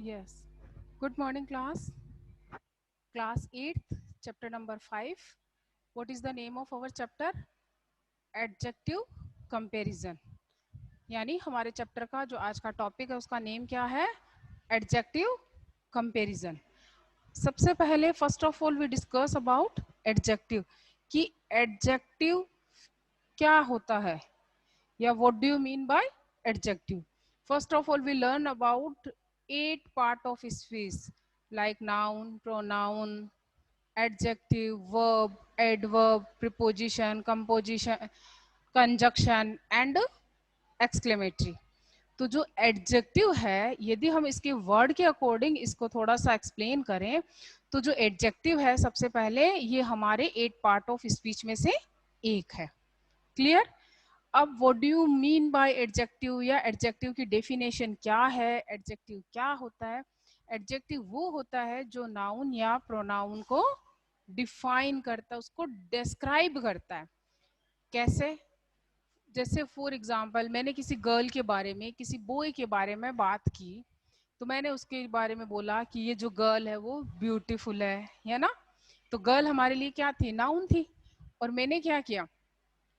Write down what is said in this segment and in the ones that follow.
Yes. Good morning, class. Class 8th, chapter number 5. What is the name of our chapter? Adjective comparison. यानी हमारे chapter का जो आज का टॉपिक है उसका नेम क्या है? Adjective comparison. सबसे पहले first of all we discuss about adjective कि एडजेक्टिव क्या होता है या what do you mean by adjective. First of all, we learn about 8 part of speech like noun, pronoun, adjective, verb, adverb, preposition, composition, conjunction and exclamatory. तो जो adjective है, यदि हम इसके वर्ड के अकॉर्डिंग इसको थोड़ा सा एक्सप्लेन करें तो जो एडजेक्टिव है सबसे पहले ये हमारे 8 पार्ट ऑफ स्पीच में से एक है. क्लियर. अब what do you mean by adjective या एडजेक्टिव की डेफिनेशन क्या है, एडजेक्टिव क्या होता है. एडजेक्टिव वो होता है जो नाउन या प्रोनाउन को डिफाइन करता है, उसको डिस्क्राइब करता है. कैसे? जैसे फॉर एग्जांपल मैंने किसी गर्ल के बारे में, किसी बॉय के बारे में बात की तो मैंने उसके बारे में बोला कि ये जो गर्ल है वो ब्यूटीफुल है ना. तो गर्ल हमारे लिए क्या थी? नाउन थी. और मैंने क्या किया?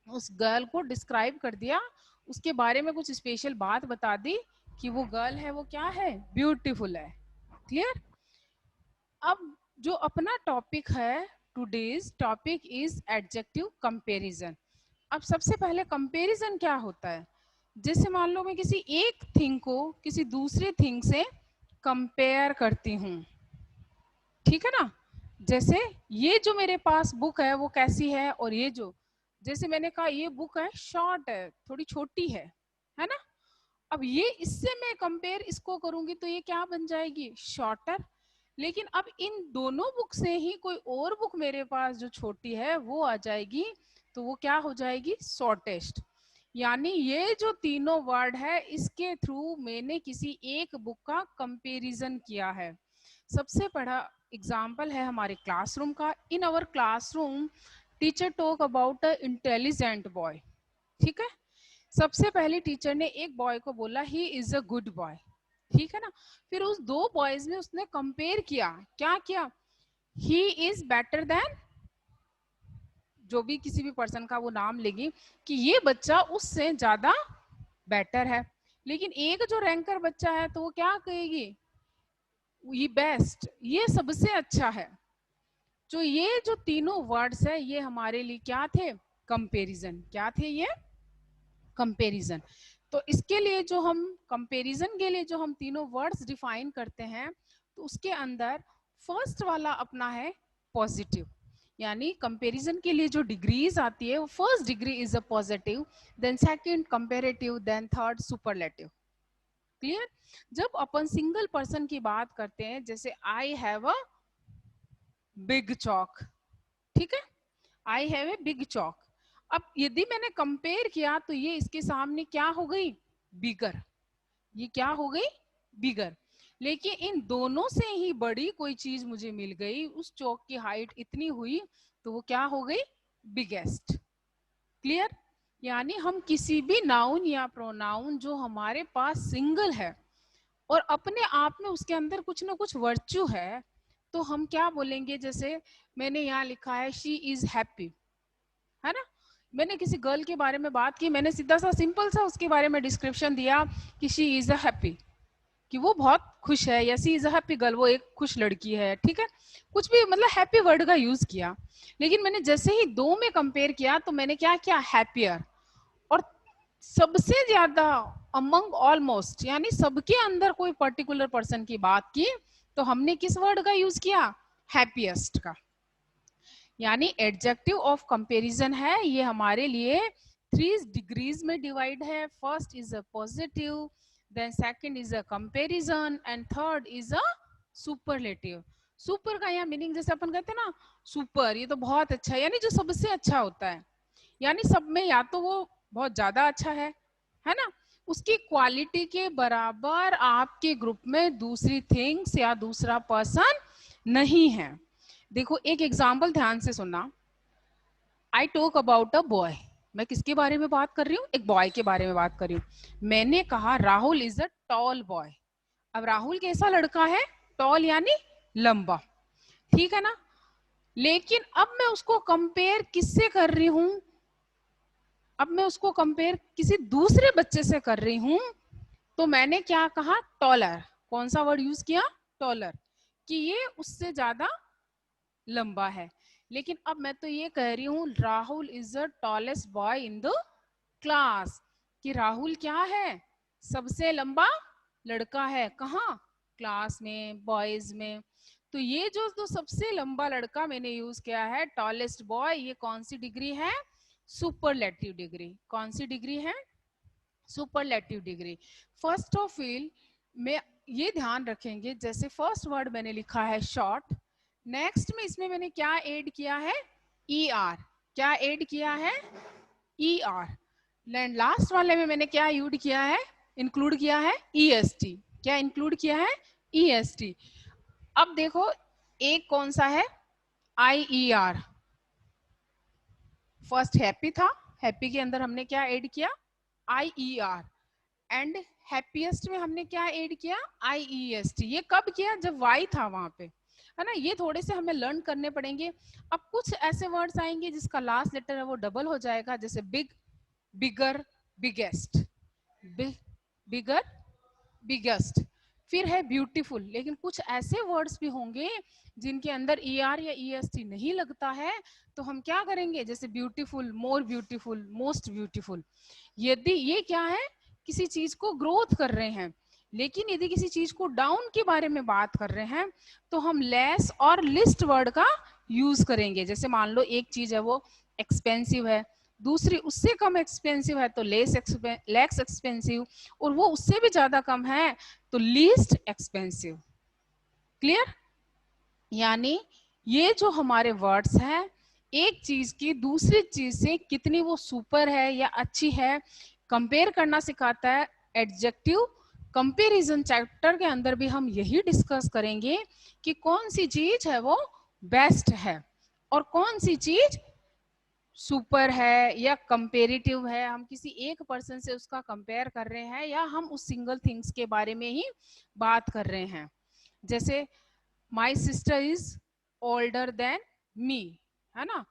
उस गर्ल को डिस्क्राइब कर दिया, उसके बारे में कुछ स्पेशल बात बता दी कि वो गर्ल है वो क्या है? ब्यूटीफुल है. क्लियर. अब जो अपना टॉपिक है, today's topic is adjective comparison. अब सबसे पहले कंपैरिजन क्या होता है? जैसे मान लो मैं किसी एक थिंग को किसी दूसरे थिंग से कंपेयर करती हूँ. ठीक है ना. जैसे ये जो मेरे पास बुक है वो कैसी है, और ये जो, जैसे मैंने कहा ये बुक है शॉर्ट है, थोड़ी छोटी है ना. अब ये इससे मैं कंपेयर इसको करूंगी तो ये क्या बन जाएगी? शॉर्टर. लेकिन अब इन दोनों बुक से ही कोई और बुक मेरे पास जो छोटी है वो आ जाएगी, तो वो क्या हो जाएगी? शॉर्टेस्ट. यानी ये जो तीनों वर्ड है इसके थ्रू मैंने किसी एक बुक का कंपैरिजन किया है. सबसे बड़ा एग्जाम्पल है हमारे क्लासरूम का. In our classroom teacher talk about a intelligent boy. ठीक है. सबसे पहले टीचर ने एक बॉय को बोला he is a good boy. ठीक है ना. फिर उस दो बॉयज में उसने कंपेयर किया. क्या किया? ही इज बेटर देन, जो भी किसी भी पर्सन का वो नाम लेगी कि ये बच्चा उससे ज्यादा बेटर है. लेकिन एक जो रैंकर बच्चा है तो वो क्या कहेगी? ये बेस्ट, ये सबसे अच्छा है. जो ये जो तीनों वर्ड्स है ये हमारे लिए क्या थे? कंपैरिजन. क्या थे ये? कंपैरिजन. तो इसके लिए जो हम कंपैरिजन के लिए जो हम तीनों वर्ड्स डिफाइन करते हैं तो उसके अंदर फर्स्ट वाला अपना है पॉजिटिव. यानी कंपैरिजन के लिए जो डिग्रीज आती है वो first degree is a positive, then second comparative, then third superlative. Clear. जब अपन सिंगल पर्सन की बात करते हैं, जैसे I have a big chalk. ठीक है. I have a big chalk. अब यदि मैंने कंपेयर किया तो ये इसके सामने क्या हो गई? बिगर. ये क्या हो गई? बिगर. लेकिन इन दोनों से ही बड़ी कोई चीज मुझे मिल गई, उस चौक की हाइट इतनी हुई तो वो क्या हो गई? बिगेस्ट. क्लियर. यानी हम किसी भी नाउन या प्रोनाउन जो हमारे पास सिंगल है और अपने आप में उसके अंदर कुछ ना कुछ वर्च्यू है तो हम क्या बोलेंगे? जैसे मैंने यहाँ लिखा है शी इज हैप्पी, है ना. मैंने किसी गर्ल के बारे में बात की, मैंने सीधा सा सिंपल सा उसके बारे में डिस्क्रिप्शन दिया कि शी इज अ हैप्पी, कि वो बहुत खुश है, या सी इज अ हैप्पी गर्ल, वो एक खुश लड़की है. ठीक है. कुछ भी मतलब हैप्पी वर्ड का यूज किया. लेकिन मैंने जैसे ही दो में कंपेयर किया तो मैंने क्या किया? हैप्पियर. और सबसे ज्यादा अमंग ऑलमोस्ट, यानी सबके अंदर कोई पर्टिकुलर पर्सन की बात की तो हमने किस वर्ड का यूज किया? हैप्पीएस्ट का. यानी एडजेक्टिव ऑफ कंपैरिजन है ये हमारे लिए 3 डिग्रीज में डिवाइड है. First is a positive, then second is a comparison and third is a superlative. Super का यहाँ मीनिंग जैसे अपन कहते हैं ना, सुपर, ये तो बहुत अच्छा है, यानी जो सबसे अच्छा होता है. यानी सब में या तो वो बहुत ज्यादा अच्छा है ना, उसकी क्वालिटी के बराबर आपके ग्रुप में दूसरी थिंग्स या दूसरा पर्सन नहीं है. देखो एक एग्जाम्पल ध्यान से सुनना. I talk about a boy. मैं किसके बारे में बात कर रही हूँ? एक बॉय के बारे में बात कर रही हूँ. मैंने कहा Rahul is a tall boy. अब राहुल कैसा लड़का है? टॉल यानी लंबा, ठीक है ना। लेकिन अब मैं उसको कंपेयर किससे कर रही हूं? अब मैं उसको कंपेयर किसी दूसरे बच्चे से कर रही हूं, तो मैंने क्या कहा? टॉलर। कौन सा वर्ड यूज किया? टॉलर, कि ये उससे ज्यादा लंबा है। लेकिन अब मैं तो ये कह रही हूं Rahul is the tallest boy in the class, कि राहुल क्या है? सबसे लंबा लड़का है। कहाँ? क्लास में, बॉयज में। तो ये जो सबसे लंबा लड़का मैंने यूज किया है, टॉलेस्ट बॉय, ये कौन सी डिग्री है? Superlative degree. कौन सी डिग्री है? Superlative degree. First of all में ये ध्यान रखेंगे, जैसे फर्स्ट वर्ड मैंने लिखा है शॉर्ट, नेक्स्ट में इसमें मैंने क्या ऐड किया है? E R. क्या ऐड किया है? E R. लास्ट वाले में मैंने क्या यूड किया है? इंक्लूड किया है ई एस टी। क्या इंक्लूड किया है? E S T. अब देखो एक कौन सा है? आई ई आर। फर्स्ट हैप्पी था, हैप्पी के अंदर हमने क्या ऐड किया? आई ई आर। एंड हैप्पीएस्ट में हमने क्या ऐड किया? आई ई एस टी। ये कब किया? जब वाई था वहां पे, है ना। ये थोड़े से हमें लर्न करने पड़ेंगे। अब कुछ ऐसे वर्ड्स आएंगे जिसका लास्ट लेटर है वो डबल हो जाएगा, जैसे बिग, बिगर, बिगेस्ट। बिगर, बिगेस्ट। फिर है ब्यूटीफुल। लेकिन कुछ ऐसे वर्ड्स भी होंगे जिनके अंदर ई आर या ई एस टी नहीं लगता है, तो हम क्या करेंगे? जैसे beautiful, more beautiful, most beautiful. यदि ये क्या है? किसी चीज को ग्रोथ कर रहे हैं। लेकिन यदि किसी चीज को डाउन के बारे में बात कर रहे हैं, तो हम लेस और लिस्ट वर्ड का यूज करेंगे। जैसे मान लो एक चीज है वो एक्सपेंसिव है, दूसरी उससे कम एक्सपेंसिव है तो लेस एक्सपेंसिव, और वो उससे भी ज्यादा कम है तो लीस्ट एक्सपेंसिव। क्लियर? यानी ये जो हमारे वर्ड्स हैं, एक चीज की दूसरी चीज से कितनी वो सुपर है या अच्छी है, कंपेयर करना सिखाता है। एडजेक्टिव कंपैरिजन चैप्टर के अंदर भी हम यही डिस्कस करेंगे कि कौन सी चीज है वो बेस्ट है और कौन सी चीज सुपर है या कंपेरेटिव है। हम किसी एक पर्सन से उसका कंपेयर कर रहे हैं या हम उस सिंगल थिंग्स के बारे में ही बात कर रहे हैं। जैसे my sister is older than me, है ना।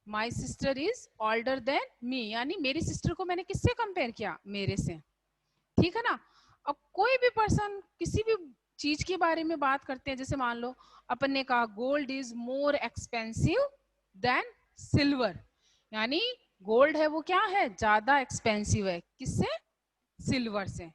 My sister is older than me, यानी मेरी सिस्टर को मैंने किससे कंपेयर किया? मेरे से, ठीक है ना। अब कोई भी पर्सन किसी भी चीज के बारे में बात करते हैं, जैसे मान लो अपन ने कहा gold is more expensive than silver, यानी गोल्ड है वो क्या है? ज्यादा एक्सपेंसिव है। किससे? सिल्वर से।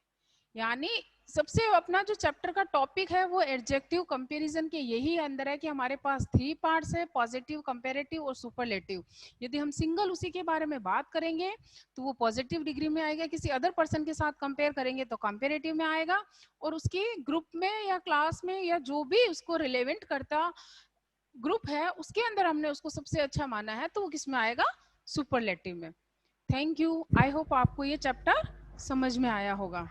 यानी सबसे अपना जो चैप्टर का टॉपिक है वो एडजेक्टिव कंपैरिजन के यही अंदर है कि हमारे पास 3 पार्ट्स है, पॉजिटिव, कंपैरेटिव और सुपरलेटिव। यदि हम सिंगल उसी के बारे में बात करेंगे तो वो पॉजिटिव डिग्री में आएगा, किसी अदर पर्सन के साथ कंपेयर करेंगे तो कंपैरेटिव में आएगा, और उसकी ग्रुप में या क्लास में या जो भी उसको रिलेवेंट करता ग्रुप है उसके अंदर हमने उसको सबसे अच्छा माना है तो वो किस में आएगा? सुपरलेटिव में। Thank you. आई होप आपको ये चैप्टर समझ में आया होगा।